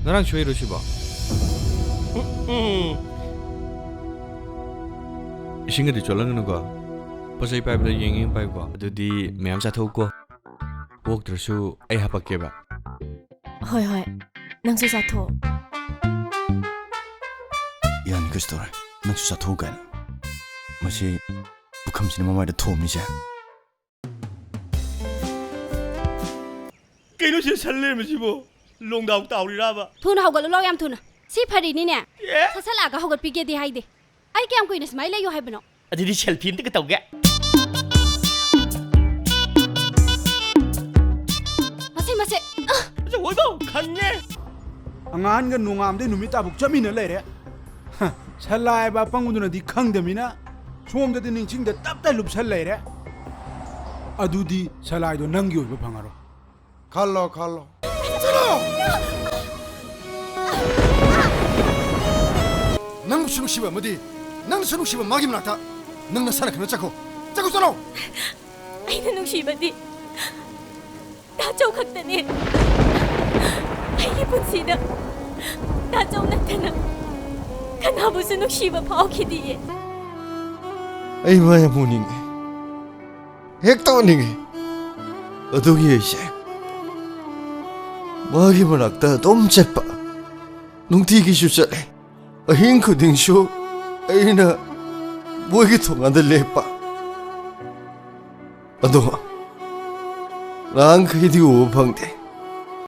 나랑 쇼이로 시바. 이싱가디 졸랑는 거. 버서이 파이브도 잉잉 파이브. 어디 매암 사토고. 옥들수 아이 하박게바. ꯍꯣꯏ ꯍꯣꯏ ꯅꯪꯁꯨ ꯆꯥꯊꯣꯛ ꯌꯥꯅꯤ ꯀꯩꯁꯨ ꯇꯧꯔꯦ ꯅꯪꯁꯨ ꯆꯥꯊꯣꯛꯎ ꯀꯥꯏꯅ ꯃꯁꯤ ꯄꯨꯈꯝꯁꯤꯅ ꯃꯃꯥꯏꯗ ꯊꯣꯝꯃꯤꯁꯦ ꯀꯩꯅꯣ ꯁꯤ ꯁꯟ ꯂꯩꯔꯝꯃꯤꯁꯤꯕꯣ ꯂꯣꯡꯗꯥꯎ ꯇꯥꯎꯔꯤꯔꯕ ꯊꯨꯅ ꯍꯧꯒꯠꯂꯨ ꯂꯥꯎ ꯌꯥꯝ ꯊꯨꯅ ꯁꯤ ꯐꯔꯤꯅꯤꯅꯦ ꯁꯠꯁꯠꯂꯥꯛꯑꯒ ꯍꯧꯒꯠꯄꯤꯒꯦꯗꯤ ꯍꯥꯏꯗꯦ ꯑꯩ ꯀꯌꯥꯝ ꯀꯨꯏꯅ ꯁꯨꯃꯥꯏꯅ ꯂꯩꯌꯣ ꯍꯥꯏꯕꯅꯣ ꯑꯗꯨꯗꯤ ꯁꯦꯜꯐꯤ ꯑꯝꯇꯒ ꯇꯧꯒꯦ ꯃꯁꯦ ꯑꯣꯏꯕꯣ ꯈꯪꯉꯦ ꯑꯉꯥꯟꯒ ꯅꯣꯡꯉꯥꯝꯗꯩ ꯅꯨꯃꯤꯠ ꯇꯥꯕꯨꯛ ꯆꯠꯃꯤꯟꯅ ꯂꯩꯔꯦ ꯁꯜꯂꯥꯏꯕ ꯄꯪꯉꯨꯗꯨꯅꯗꯤ ꯈꯪꯗꯃꯤꯅ ꯁꯣꯝꯗꯗꯤ ꯅꯤꯡꯁꯤꯡꯗ ꯇꯞꯇ ꯂꯨꯞꯁꯜ ꯂꯩꯔꯦ ꯑꯗꯨꯗꯤ ꯁꯂꯥꯏꯗꯣ ꯅꯪꯒꯤ ꯑꯣꯏꯕ ꯐꯪꯉꯔꯣꯏ ꯈꯜꯂꯣ ꯈꯜꯂꯣ ꯅꯪꯕꯨꯁꯨ ꯅꯨꯡꯁꯤꯕ ꯑꯃꯗꯤ ꯅꯪꯅꯁꯨ ꯅꯨꯡꯁꯤꯕ ꯃꯥꯒꯤ ꯃꯅꯥꯛꯇ ꯅꯪꯅ ꯁꯥꯟꯅꯈꯤꯕ ꯆꯠꯈꯣ ꯆꯠꯂꯣ ꯑꯩꯅ ꯅꯨꯡꯁꯤꯕꯗꯤ ꯗꯥꯆꯧ ꯈꯛꯇꯅꯤ ꯑꯩꯒꯤ ꯄꯨꯟꯁꯤꯗ ꯗꯥꯆꯧ ꯅꯠꯇꯅ ꯀꯅꯥꯕꯨꯁꯨ ꯅꯨꯡꯁꯤꯕ ꯐꯥꯎꯈꯤꯗꯤꯌꯦ ꯑꯩ ꯃꯥ ꯌꯥꯝ ꯎꯅꯤꯡꯉꯦ ꯍꯦꯛꯇ ꯎꯅꯤꯡꯉꯦ ꯑꯗꯨꯒꯤ ꯑꯩꯁꯦ ꯃꯥꯒꯤ ꯃꯅꯥꯛꯇ ꯑꯗꯨꯝ ꯆꯠꯄ ꯅꯨꯡꯇꯤꯒꯤꯁꯨ ꯆꯠꯂꯦ ꯑꯍꯤꯡ ꯈꯨꯗꯤꯡꯁꯨ ꯑꯩꯅ ꯃꯣꯏꯒꯤ ꯊꯣꯡꯒꯥꯟꯗ ꯂꯦꯞꯄ ꯑꯗꯣ ꯅꯍꯥꯟꯈꯩꯗꯤ ꯎꯕ ꯐꯪꯗꯦ